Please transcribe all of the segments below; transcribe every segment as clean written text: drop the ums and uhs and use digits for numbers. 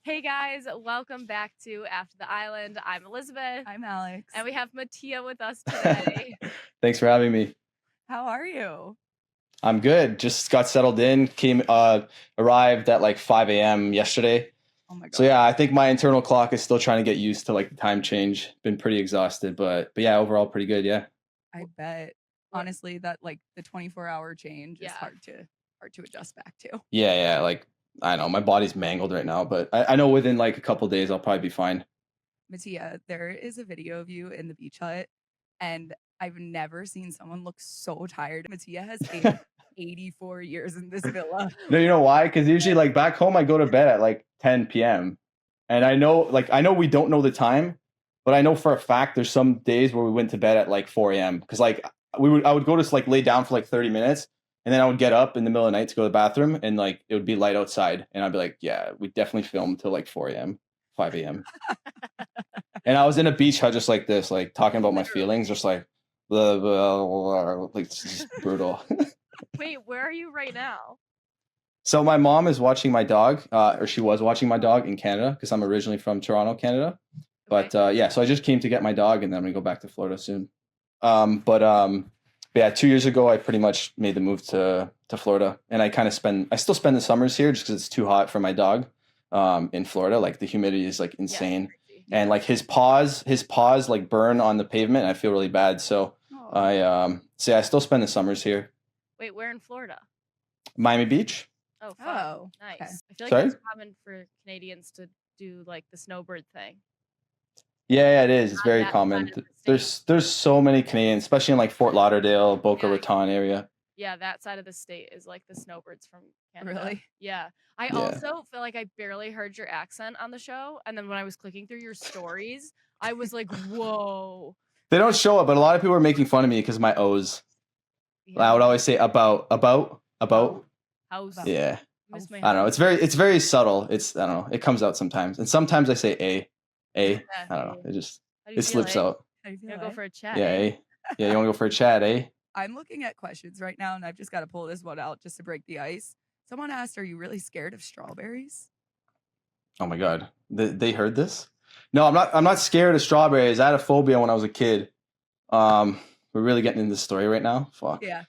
Hey guys, welcome back to After the Island. I'm Elizabeth. I'm Alex. And we have Matia with us today. Thanks for having me. How are you? I'm good. Just got settled in. Arrived at like 5 a.m. yesterday. Oh my god. So yeah, I think my internal clock is still trying to get used to like the time change. Been pretty exhausted, but yeah, overall pretty good. Yeah. I bet. Honestly, that like the 24-hour change is hard to adjust back to. Yeah. Like I know my body's mangled right now, but I know within like a couple days I'll probably be fine. Matia, there is a video of you in the beach hut, and I've never seen someone look so tired. Matia has 84 years in this villa. No, you know why? Because usually like back home I go to bed at like 10 p.m. And I know we don't know the time, but I know for a fact there's some days where we went to bed at like 4 a.m. Because like I would go to like lay down for like 30 minutes, and then I would get up in the middle of the night to go to the bathroom, and like it would be light outside, and I'd be like, yeah, we definitely filmed till like 4 a.m., 5 a.m. And I was in a beach hut just like this, like talking about my feelings, just like blah, blah, blah, like it's just brutal. Wait, where are you right now? So my mom is watching my dog, or she was watching my dog in Canada because I'm originally from Toronto, Canada. But yeah, so I just came to get my dog, and then I'm gonna go back to Florida soon. But yeah, 2 years ago I pretty much made the move to Florida, and I still spend the summers here just because it's too hot for my dog. In Florida, like the humidity is like insane, and like his paws like burn on the pavement, and I feel really bad. So I still spend the summers here. Wait, where in Florida? Miami Beach. Oh, fun. Nice. Okay. I feel like Sorry? it's common for Canadians to do like the snowbird thing. Yeah, it is. It's On very that common. side of the state. There's so many Canadians, especially in like Fort Lauderdale, Boca Yeah. Raton area. Yeah, that side of the state is like the snowbirds from Canada. Really? Yeah. I Yeah. also feel like I barely heard your accent on the show. And then when I was clicking through your stories, I was like, whoa. They don't show it, but a lot of people are making fun of me because of my O's. Yeah. I would always say about. House. Yeah. Miss my I don't know. house. It's very subtle. I don't know. It comes out sometimes, and sometimes I say a. Yeah, I don't know. A. It just How do you it feel, slips eh? out. How do you feel, You wanna go for a chat? Yeah, eh? a. Yeah, you want to go for a chat, eh? I'm looking at questions right now, and I've just got to pull this one out just to break the ice. Someone asked, "Are you really scared of strawberries?" Oh my god, they heard this? No, I'm not. I'm not scared of strawberries. I had a phobia when I was a kid. We're really getting into this story right now. Fuck. Yeah.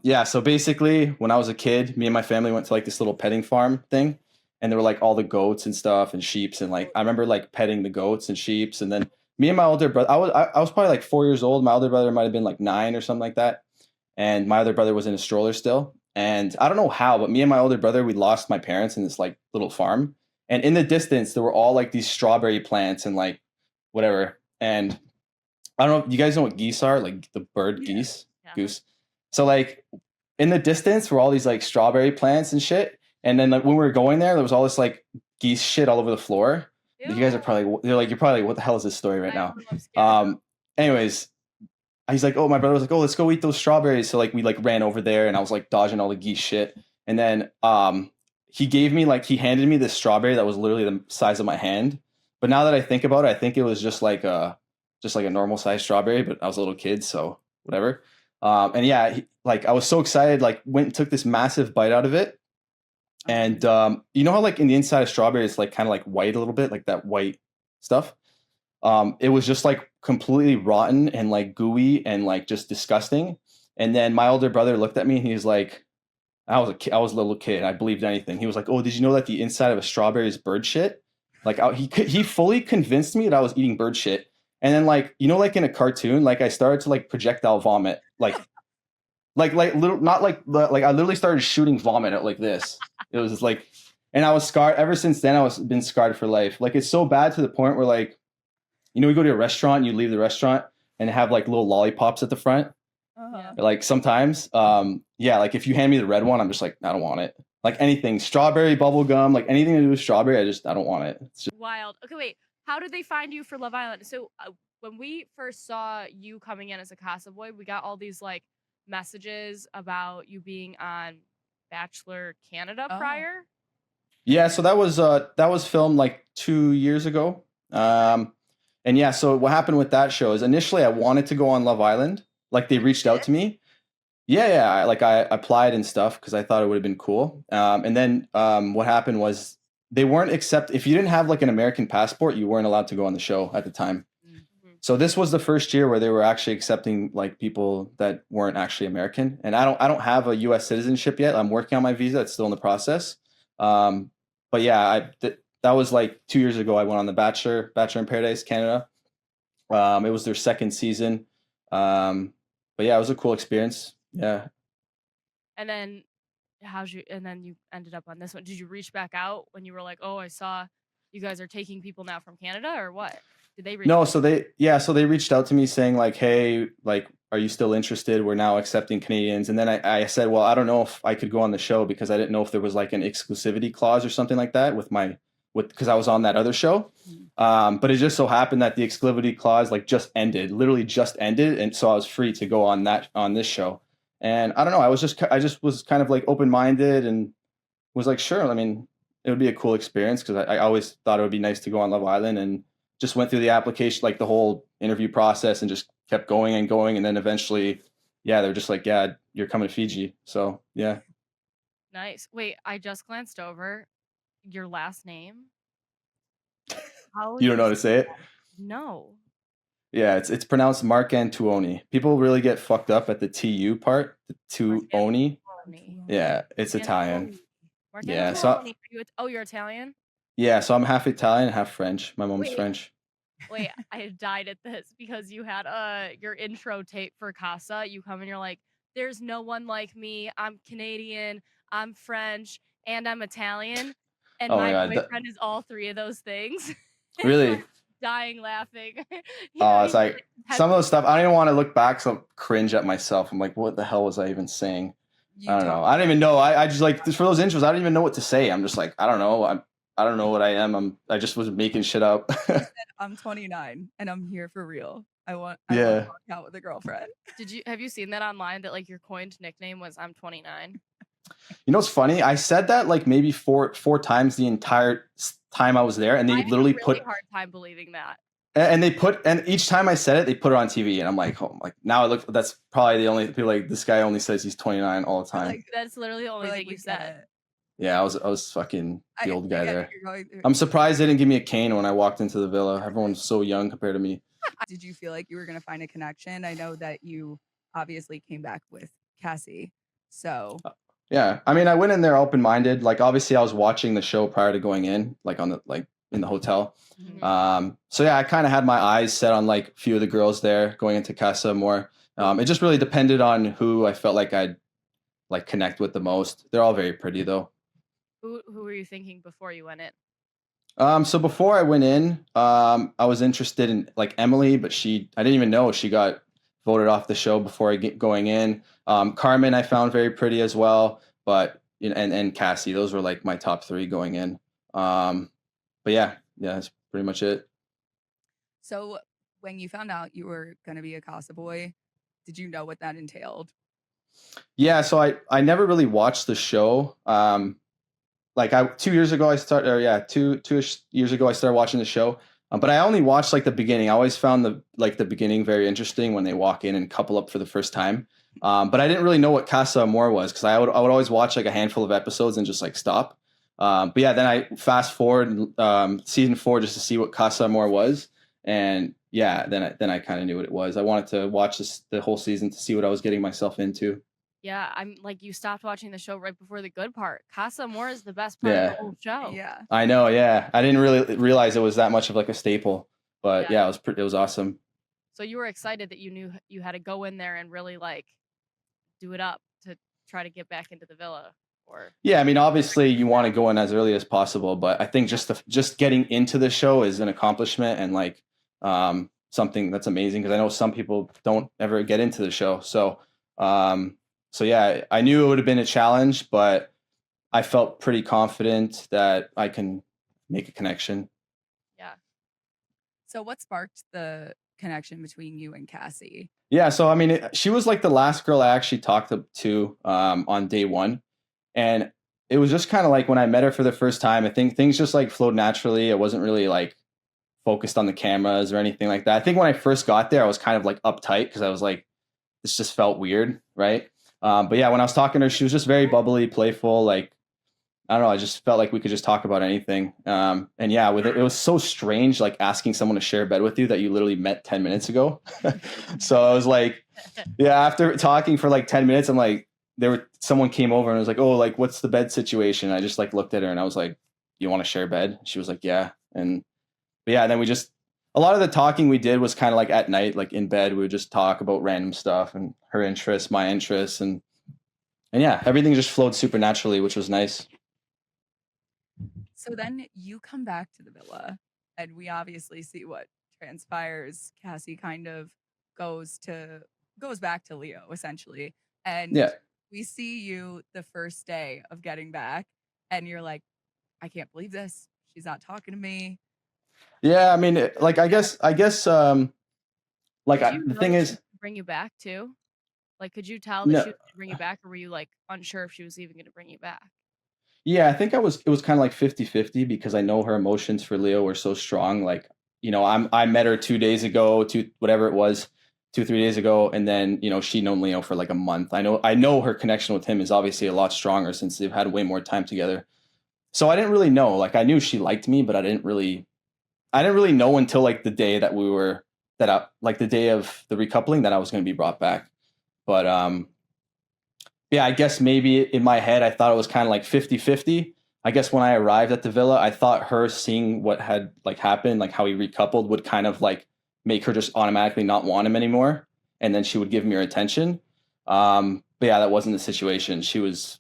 Yeah. So basically, when I was a kid, me and my family went to like this little petting farm thing, and there were like all the goats and stuff and sheeps, and like I remember like petting the goats and sheeps, and then me and my older brother, I was probably like 4 years old. My older brother might have been like 9 or something like that, and my other brother was in a stroller still. And I don't know how, but me and my older brother, we lost my parents in this like little farm. And in the distance, there were all like these strawberry plants and like whatever. And I don't know, you guys know what geese are? Like the bird geese, Yeah. goose. So like in the distance were all these like strawberry plants and shit. And then like when we were going there was all this like geese shit all over the floor. You guys are probably, you're probably like, what the hell is this story right now? Anyways, he's like, oh, my brother was like, oh, let's go eat those strawberries. So like we like ran over there, and I was like dodging all the geese shit. And then he handed me this strawberry that was literally the size of my hand. But now that I think about it, I think it was just like a normal size strawberry, but I was a little kid, so whatever. And yeah, I was so excited, like went and took this massive bite out of it. And you know how like in the inside of strawberry it's like kind of like white a little bit, like that white stuff. It was just like completely rotten and like gooey and like just disgusting. And then my older brother looked at me and he was like, I was a little kid. I believed anything. He was like, oh, did you know that the inside of a strawberry is bird shit? Like he fully convinced me that I was eating bird shit. And then like, you know, like in a cartoon, like I started to like projectile vomit, like little, not like I literally started shooting vomit out like this. It was just like, and I was scarred ever since then. Been scarred for life. Like it's so bad to the point where like, you know, you go to a restaurant, and you leave the restaurant and have like little lollipops at the front. Like sometimes, yeah, like if you hand me the red one, I'm just like, I don't want it. Like anything, strawberry, bubble gum, like anything to do with strawberry, I don't want it. It's just Wild. Okay, wait. How did they find you for Love Island? So when we first saw you coming in as a Casa boy, we got all these like messages about you being on Bachelor Canada prior. Yeah, so that was filmed like 2 years ago. And yeah, so what happened with that show is initially I wanted to go on Love Island. Like they reached out to me. Yeah. I applied and stuff because I thought it would have been cool. And then what happened was they weren't if you didn't have like an American passport, you weren't allowed to go on the show at the time. Mhm. So this was the first year where they were actually accepting like people that weren't actually American. And I don't have a US citizenship yet. I'm working on my visa. It's still in the process. But yeah, that was like 2 years ago. I went on the Bachelor in Paradise, Canada. It was their second season. But yeah, it was a cool experience. Yeah. And then and then you ended up on this one. Did you reach back out when you were like, "Oh, I saw you guys are taking people now from Canada," or what? Did they reach No, out? so they reached out to me saying like, "Hey, like, are you still interested? We're now accepting Canadians." And then I said, "Well, I don't know if I could go on the show because I didn't know if there was like an exclusivity clause or something like that because I was on that other show." But it just so happened that the exclusivity clause like literally just ended, and so I was free to go on this show. And I don't know, I just was kind of like open-minded and was like, sure. I mean, it would be a cool experience because I always thought it would be nice to go on Love Island, and just went through the application, like the whole interview process, and just kept going and going. And then eventually, yeah, they're just like, yeah, you're coming to Fiji. So yeah. Nice. Wait, I just glanced over your last name. How You do don't know you how to say it? No. Yeah, it's pronounced Marcantuoni. People really get fucked up at the TU part, the Tuoni. Marcantuoni. Yeah, it's Italian. Yeah, so Marcantuoni. You're Italian? yeah, so I'm half Italian, half French. My mom's Wait. French. Wait, I died at this because you had your intro tape for Casa. You come and you're like, "There's no one like me. I'm Canadian, I'm French, and I'm Italian." And Oh my my God, boyfriend is all three of those things. really? Dying laughing. Oh, it's like had some of those stuff. I don't even want to look back, so cringe at myself. I'm like, what the hell was I even saying? I don't know. I don't even know. I just like for those intros. I don't even know what to say. I'm just like, I don't know. I don't know what I am. I just was making shit up. I'm 29 and I'm here for real. I want Yeah. to walk out with a girlfriend. Have you seen that online that like your coined nickname was I'm 29? You know what's funny? I said that like maybe four times the entire time I was there, and they I had literally a really put hard time believing that. and each time I said it, they put it on TV, and I'm like, oh, like now I look. That's probably the only people like this guy only says he's 29 all the time. Like, That's literally the only thing you said. Yeah, I was fucking the old guy there. I'm I'm surprised they didn't give me a cane when I walked into the villa. Everyone's so young compared to me. Did you feel like you were going to find a connection? I know that you obviously came back with Cassie. So Yeah, I mean, I went in there open-minded. Like, obviously, I was watching the show prior to going in, like in the hotel. Mhm. So yeah, I kind of had my eyes set on like a few of the girls there going into Casa Amor. It just really depended on who I felt like I'd like connect with the most. They're all very pretty though. Who were you thinking before you went in? So before I went in, I was interested in like Emily, but I didn't even know she got voted off the show before going in. Carmen, I found very pretty as well, but you know, and Cassie, those were like my top three going in. But yeah, that's pretty much it. So when you found out you were going to be a Casa boy, did you know what that entailed? Yeah, so I never really watched the show. Like 2 years ago I started, or yeah, two-ish years ago I started watching the show. But I only watched like the beginning. I always found the beginning very interesting when they walk in and couple up for the first time. But I didn't really know what Casa Amor was because I would always watch like a handful of episodes and just like stop. But yeah, then I fast forward season 4 just to see what Casa Amor was, and yeah, then I kind of knew what it was. I wanted to watch the whole season to see what I was getting myself into. Yeah, I'm like you stopped watching the show right before the good part. Casa Amor is the best part of the whole show. Yeah. I know, yeah. I didn't really realize it was that much of like a staple, but yeah, it was awesome. So you were excited that you knew you had to go in there and really like do it up to try to get back into the villa, or yeah, I mean, obviously you want to go in as early as possible, but I think just getting into the show is an accomplishment and like something that's amazing because I know some people don't ever get into the show. So yeah, I knew it would have been a challenge, but I felt pretty confident that I can make a connection. Yeah. So what sparked the connection between you and Cassie? Yeah, so I mean, she was like the last girl I actually talked to on day one, and it was just kind of like when I met her for the first time. I think things just like flowed naturally. I wasn't really like focused on the cameras or anything like that. I think when I first got there, I was kind of like uptight because I was like, this just felt weird, right? But yeah, when I was talking to her, she was just very bubbly, playful, like I don't know. I just felt like we could just talk about anything. And yeah, with it was so strange, like asking someone to share a bed with you that you literally met 10 minutes ago. So I was like, yeah, after talking for like 10 minutes, I'm like, someone came over and was like, oh, like, what's the bed situation? I just like looked at her and I was like, you want to share a bed? She was like, yeah. But yeah, then a lot of the talking we did was kind of like at night, like in bed, we would just talk about random stuff and her interests, my interests. And yeah, everything just flowed super naturally, which was nice. So then you come back to the villa, and we obviously see what transpires. Cassie kind of goes back to Leo essentially, and Yeah. we see you the first day of getting back, and you're like, I can't believe this. She's not talking to me. Yeah, I mean, like, I guess, like, Did you the know thing that she is, was gonna bring you back too? Like, could you tell that no, she was gonna bring you back, or were you like unsure if she was even gonna bring you back? yeah, I think it was kind of like 50-50 because I know her emotions for Leo were so strong. Like, I met her 2 days ago, whatever it was, 2, 3 days ago. And then, she'd known Leo for like a month. I know her connection with him is obviously a lot stronger since they've had way more time together. So I didn't really know, like, I knew she liked me, but I didn't really know until like the day like the day of the recoupling that I was going to be brought back. But, yeah, I guess maybe in my head, I thought it was kind of like 50-50. I guess when I arrived at the villa, I thought her seeing what had like happened, like how he recoupled would kind of like make her just automatically not want him anymore. And then she would give me her attention. But yeah, that wasn't the situation. She was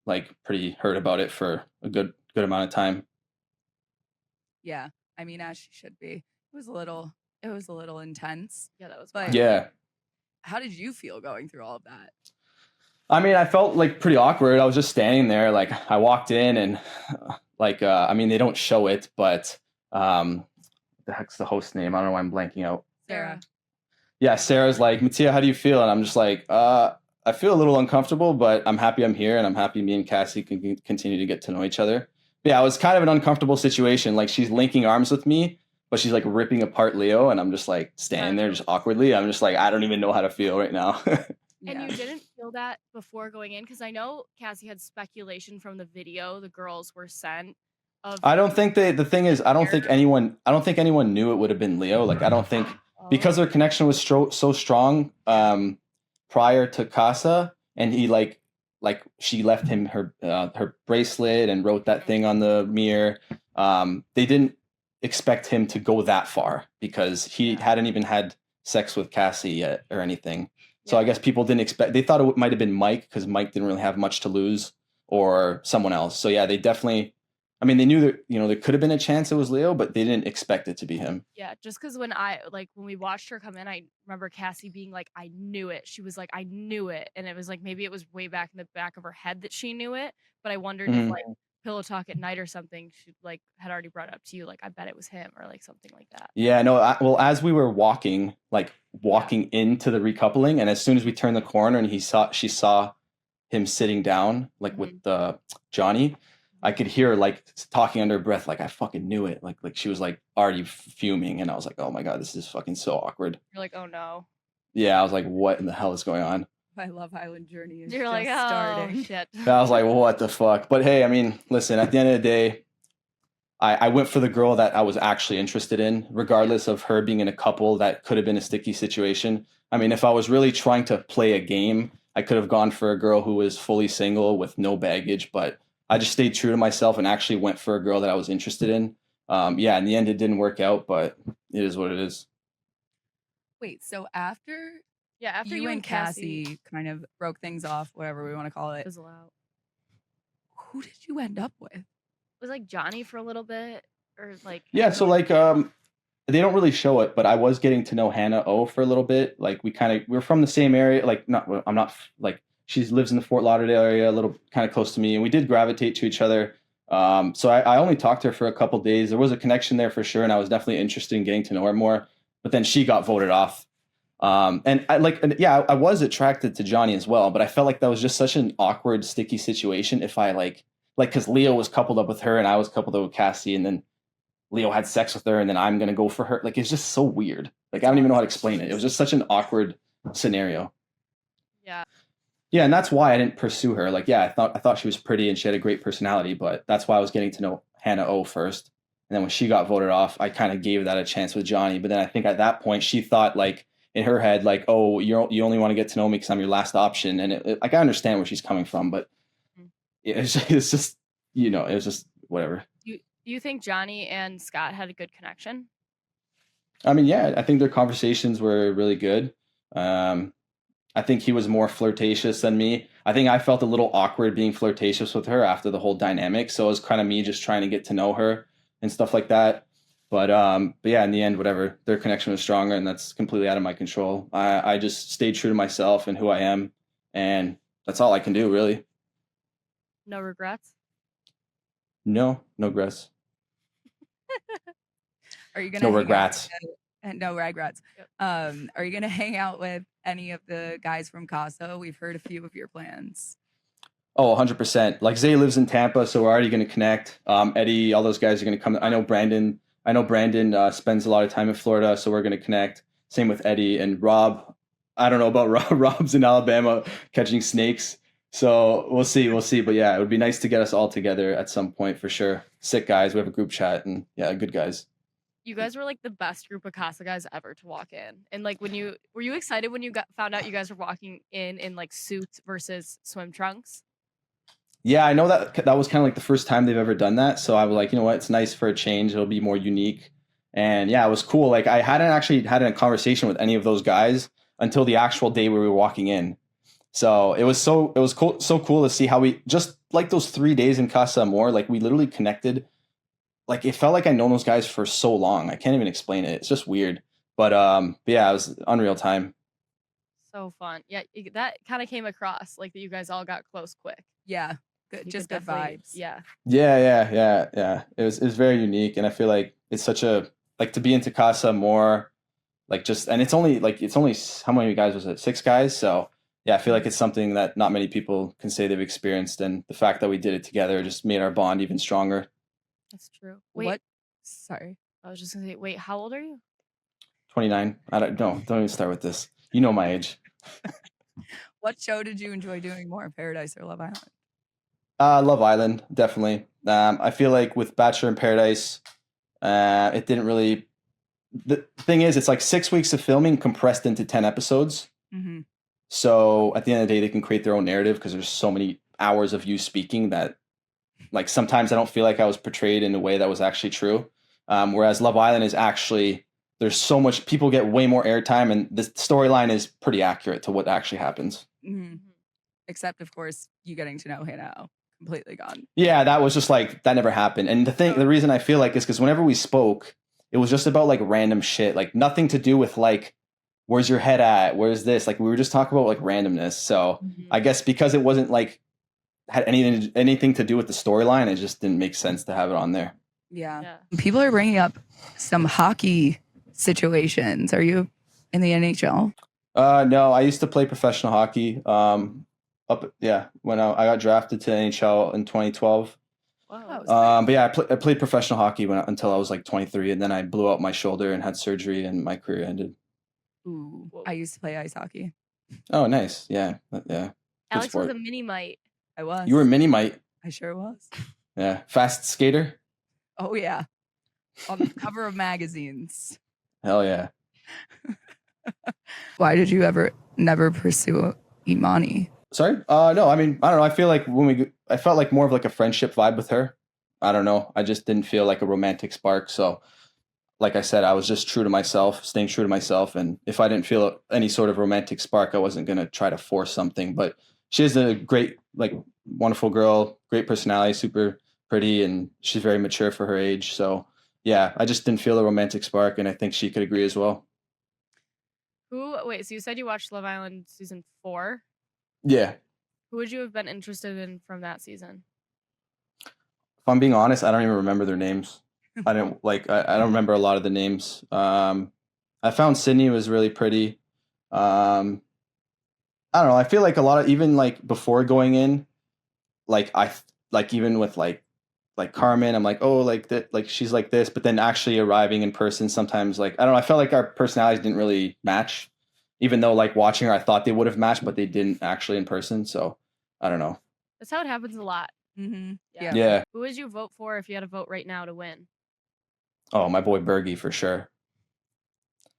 like pretty hurt about it for a good amount of time. Yeah, I mean, as she should be. It was a little intense. Yeah, that was But wild. Yeah. how did you feel going through all of that? I mean, I felt like pretty awkward. I was just standing there. Like I walked in and like, I mean, they don't show it, but the heck's the host name? I don't know why I'm blanking out. Sarah. Yeah, Sarah's like, Matia, how do you feel? And I'm just like, I feel a little uncomfortable, but I'm happy I'm here and I'm happy me and Cassie can continue to get to know each other. But yeah, it was kind of an uncomfortable situation. Like she's linking arms with me, but she's like ripping apart Leo, and I'm just like standing there just awkwardly. I'm just like, I don't even know how to feel right now. And Yeah. you didn't feel that before going in? Because I know Cassie had speculation from the video the girls were sent of. I don't think the thing is, I don't think anyone knew it would have been Leo. Like I don't think because their connection was so strong prior to Casa, and he like she left him her bracelet and wrote that thing on the mirror. They didn't expect him to go that far because he hadn't even had sex with Cassie yet or anything. So I guess people didn't expect. They thought it might have been Mike because Mike didn't really have much to lose, or someone else. So yeah, they definitely. I mean, they knew that there could have been a chance it was Leo, but they didn't expect it to be him. Yeah, just because when we watched her come in, I remember Cassie being like, "I knew it." She was like, "I knew it," and it was like maybe it was way back in the back of her head that she knew it. But I wondered if like pillow talk at night or something, she like had already brought it up to you, like I bet it was him or like something like that. Yeah, no. Well, as we were walking into the recoupling, and as soon as we turned the corner and she saw him sitting down like with Johnny, I could hear her like talking under her breath, like I fucking knew it. Like she was like already fuming, and I was like, oh my god, this is fucking so awkward. You're like, oh no. Yeah, I was like, what in the hell is going on? My Love Island journey is You're just like, oh starting. shit. I was like, what the fuck? But hey, I mean, listen, at the end of the day, I went for the girl that I was actually interested in, regardless of her being in a couple that could have been a sticky situation. I mean, if I was really trying to play a game, I could have gone for a girl who was fully single with no baggage, but I just stayed true to myself and actually went for a girl that I was interested in. Yeah, in the end, it didn't work out, but it is what it is. Wait, so after you and Cassie kind of broke things off, whatever we want to call it, fizzle out. who did you end up with? It was like Johnny for a little bit, or like Yeah, so like they don't really show it, but I was getting to know Hannah O for a little bit. Like we're from the same area. Like I'm not like she lives in the Fort Lauderdale area, a little kind of close to me, and we did gravitate to each other. So I only talked to her for a couple days. There was a connection there for sure, and I was definitely interested in getting to know her more. But then she got voted off. And I was attracted to Johnny as well, but I felt like that was just such an awkward, sticky situation. If I like because Leo was coupled up with her and I was coupled up with Cassie, and then Leo had sex with her, and then I'm gonna go for her. Like it's just so weird. Like I don't even know how to explain it. It was just such an awkward scenario. Yeah. Yeah, and that's why I didn't pursue her. Like, yeah, I thought she was pretty and she had a great personality, but that's why I was getting to know Hannah O first. And then when she got voted off, I kind of gave that a chance with Johnny. But then I think at that point she thought like in her head like, oh, you only want to get to know me because I'm your last option. And like I understand where she's coming from, but Mm. it's just it was just whatever. Do you think Johnny and Scott had a good connection? I mean, yeah, I think their conversations were really good. I think he was more flirtatious than me. I think I felt a little awkward being flirtatious with her after the whole dynamic. So it was kind of me just trying to get to know her and stuff like that. But yeah, in the end, whatever, their connection was stronger, and that's completely out of my control. I just stayed true to myself and who I am, and that's all I can do, really. No regrets? No regrets. Are you gonna No hang out regrets. and no regrets. Yep. Are you gonna hang out with any of the guys from Caso? We've heard a few of your plans. Oh, 100%. Like Zay lives in Tampa, so we're already going to connect. Eddie, all those guys are going to come. I know Brandon spends a lot of time in Florida, so we're going to connect. Same with Eddie and Rob. I don't know about Rob. Rob's in Alabama catching snakes. So we'll see. But yeah, it would be nice to get us all together at some point for sure. Sick guys. We have a group chat and yeah, good guys. You guys were like the best group of Casa guys ever to walk in. And like were you excited when you found out you guys were walking in like suits versus swim trunks? Yeah, I know that was kind of like the first time they've ever done that. So I was like, you know what, it's nice for a change. It'll be more unique. And yeah, it was cool. Like I hadn't actually had a conversation with any of those guys until the actual day we were walking in. So it was cool, so cool to see how we just like those 3 days in Casa Amor, like we literally connected. Like it felt like I'd known those guys for so long. I can't even explain it. It's just weird. But yeah, it was unreal time. So fun. Yeah, that kind of came across like that you guys all got close quick. Yeah, good, You just could good definitely- vibes. Yeah. Yeah. It was very unique, and I feel like it's such a like to be into Casa more, like just and it's only how many guys was it? 6 guys. So yeah, I feel like it's something that not many people can say they've experienced, and the fact that we did it together just made our bond even stronger. That's true. Wait, What? Sorry. I was just gonna say, wait, how old are you? 29. I don't even start with this. You know my age. What show did you enjoy doing more, Paradise or Love Island? Love Island, definitely. I feel like with Bachelor in Paradise, it didn't really. The thing is, it's like 6 weeks of filming compressed into 10 episodes. Mm-hmm. So at the end of the day, they can create their own narrative because there's so many hours of you speaking that, like, sometimes I don't feel like I was portrayed in a way that was actually true. Whereas Love Island is actually there's so much people get way more airtime, and the storyline is pretty accurate to what actually happens. Mm-hmm. Except, of course, you getting to know Hannah. Completely gone. Yeah, that was just like that never happened. And the reason I feel like is because whenever we spoke, it was just about like random shit, like nothing to do with like where's your head at, where's this, like we were just talking about like randomness. So I guess because it wasn't like had anything to do with the storyline, it just didn't make sense to have it on there. Yeah. People are bringing up some hockey situations. Are you in the NHL? No, I used to play professional hockey. When I got drafted to NHL in 2012. Wow. But yeah, I played professional hockey until I was like 23, and then I blew out my shoulder and had surgery, and my career ended. Ooh, I used to play ice hockey. Oh, nice. Yeah. Alex was a Minimite. I was. You were a Minimite. I sure was. Yeah. Fast skater. Oh yeah. On the cover of magazines. Hell yeah. Why did you never pursue Imani? Sorry? No, I mean, I don't know. I feel like I felt like more of like a friendship vibe with her. I don't know. I just didn't feel like a romantic spark. So like I said, I was just true to myself, staying true to myself. And if I didn't feel any sort of romantic spark, I wasn't going to try to force something. But she is a great, like, wonderful girl, great personality, super pretty, and she's very mature for her age. So yeah, I just didn't feel a romantic spark, and I think she could agree as well. Wait, so you said you watched Love Island season 4? Yeah. Who would you have been interested in from that season? If I'm being honest, I don't even remember their names. I don't remember a lot of the names. I found Sydney was really pretty. I don't know. I feel like a lot of, even like before going in, even with like Carmen, I'm like, oh, like that, like she's like this, but then actually arriving in person, sometimes like, I don't know. I felt like our personalities didn't really match. even though like watching her, I thought they would have matched, but they didn't actually in person. So I don't know. That's how it happens a lot. Mm-hmm. Yeah. Yeah. Who would you vote for if you had to vote right now to win? Oh, my boy Bergie for sure.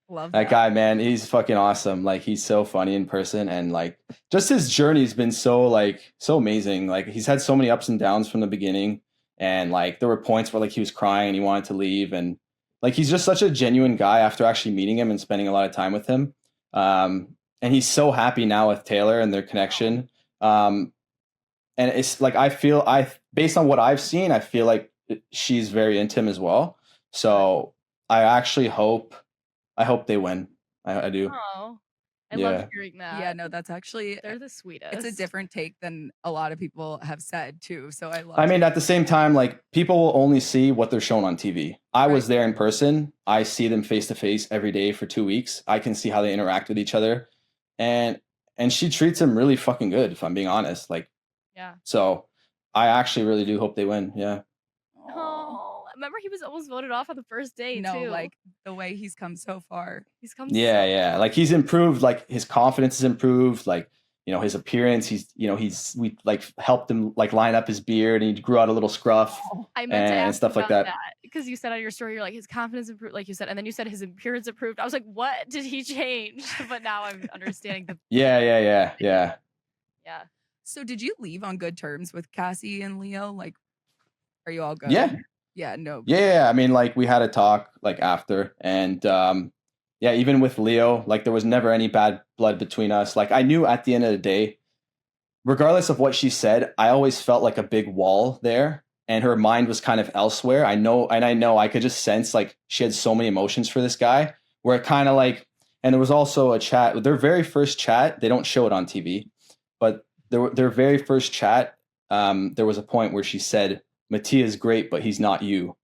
Love That guy, man, he's fucking awesome. Like he's so funny in person, and like just his journey's been so amazing. Like he's had so many ups and downs from the beginning, and like there were points where like he was crying and he wanted to leave, and like he's just such a genuine guy after actually meeting him and spending a lot of time with him. And he's so happy now with Taylor and their connection. And it's like based on what I've seen, I feel like she's very into him as well. So I actually hope they win. I do. Oh, I Yeah. love hearing that. Yeah, no, that's actually They're the sweetest. it's a different take than a lot of people have said too. So I love I mean, at the same time, like people will only see what they're shown on TV. I was Right. there in person. I see them face to face every day for 2 weeks. I can see how they interact with each other, and she treats him really fucking good. If I'm being honest, like, Yeah. so I actually really do hope they win. Yeah. Oh, remember he was almost voted off on the first day no, too. like the way he's come so far. he's come. Yeah, so yeah. far. Like he's improved. Like his confidence has improved. Like, you know, his appearance. We like helped him like line up his beard, and he grew out a little scruff I meant to and ask stuff like about that. because you said on your story you're like his confidence improved, like you said, and then you said his appearance improved. I was like, what did he change? But now I'm understanding the. Yeah. Yeah. So did you leave on good terms with Cassie and Leo? Like, are you all good? Yeah. Yeah, no. Yeah. I mean, like we had a talk like after, and yeah, even with Leo, like there was never any bad blood between us. Like I knew at the end of the day, regardless of what she said, I always felt like a big wall there, and her mind was kind of elsewhere. I know I could just sense like she had so many emotions for this guy, where it kind of like, and there was also a chat, their very first chat, they don't show it on TV, but their very first chat, there was a point where she said, Matia's great, but he's not you.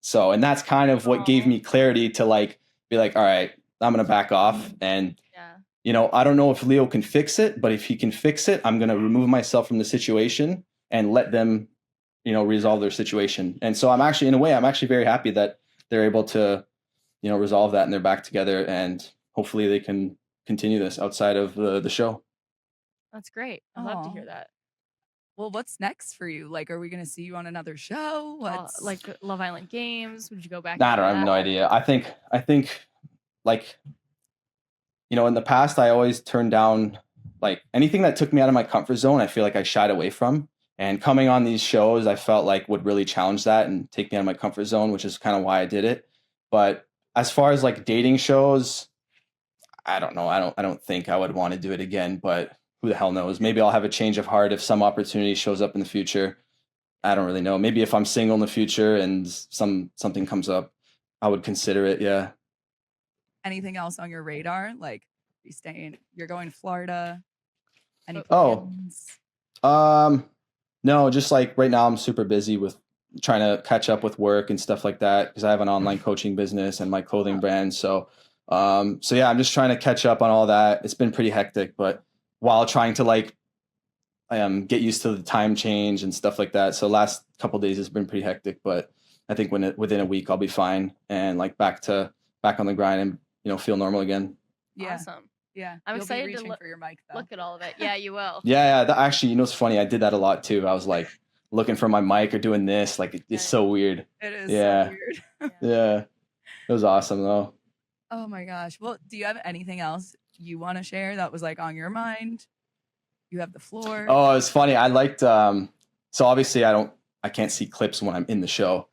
So, and that's kind of what gave me clarity to like, be like, all right, I'm going to back off. And, Yeah. you know, I don't know if Leo can fix it, but if he can fix it, I'm going to remove myself from the situation and let them, you know, resolve their situation. And so I'm actually, in a way, I'm actually very happy that they're able to, you know, resolve that and they're back together, and hopefully they can continue this outside of the show. That's great. I love to hear Aw. that. Well, what's next for you? Like, are we gonna see you on another show? What's Like Love Island games. Would you go back? Nah, I into don't have no that? idea. I think like, you know, in the past, I always turned down like anything that took me out of my comfort zone. I feel like I shied away from, and coming on these shows, I felt like would really challenge that and take me out of my comfort zone, which is kind of why I did it. But as far as like dating shows, I don't know. I don't think I would want to do it again, but who the hell knows? Maybe I'll have a change of heart if some opportunity shows up in the future. I don't really know. Maybe if I'm single in the future and something comes up, I would consider it. Yeah. anything else on your radar? Like, you're going to Florida? Any Oh. plans? No, just like right now I'm super busy with trying to catch up with work and stuff like that because I have an online coaching business and my clothing brand. So yeah, I'm just trying to catch up on all that. It's been pretty hectic, but while trying to like get used to the time change and stuff like that. So last couple of days has been pretty hectic, but I think within a week I'll be fine and like back on the grind and, you know, feel normal again. Yeah, Awesome. yeah. I'm You'll be excited to reaching for your mic though. Look at all of it. Yeah, you will. Yeah. Actually, you know, it's funny. I did that a lot too. I was like looking for my mic or doing this. Like it's so weird. It is Yeah. so weird. Yeah. It was awesome though. Oh my gosh. Well, do you have anything else you want to share that was like on your mind? You have the floor. Oh, it's funny. I liked so obviously I can't see clips when I'm in the show,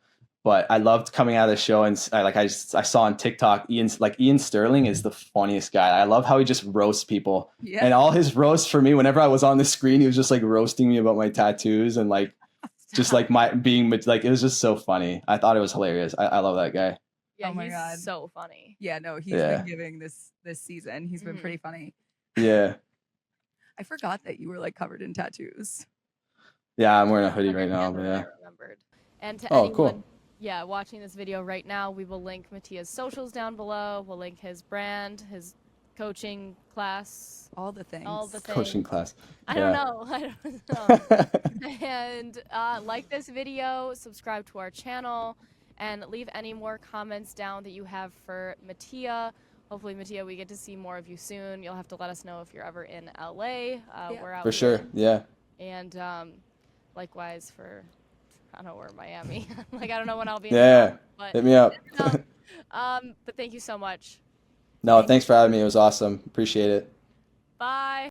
but I loved coming out of the show, and I saw on TikTok Ian Sterling is the funniest guy. I love how he just roasts people. Yeah. And all his roasts for me, whenever I was on the screen, he was just like roasting me about my tattoos and like just like my being like, it was just so funny. I thought it was hilarious. I love that guy. Yeah, Oh my he's God. so funny. Yeah, no, he's Yeah. been giving this season. He's been Mhm. pretty funny. Yeah. I forgot that you were like covered in tattoos. Yeah, I'm wearing a hoodie right Yeah, now, but I yeah. remembered. And to Oh, anyone, cool. yeah, watching this video right now, we will link Matia's socials down below. We'll link his brand, his coaching class, All the things. all the things. Coaching class. I Yeah. don't know. I don't know. And like this video, subscribe to our channel, and leave any more comments down that you have for Matia hopefully, Matia, we get to see more of you soon. You'll have to let us know if you're ever in LA. We're out For sure. here. Yeah. And likewise for, I don't know, where Miami. Like, I don't know when I'll be. Yeah. But Hit me up. but thank you so much. No, thanks for having me. It was awesome. Appreciate it. Bye.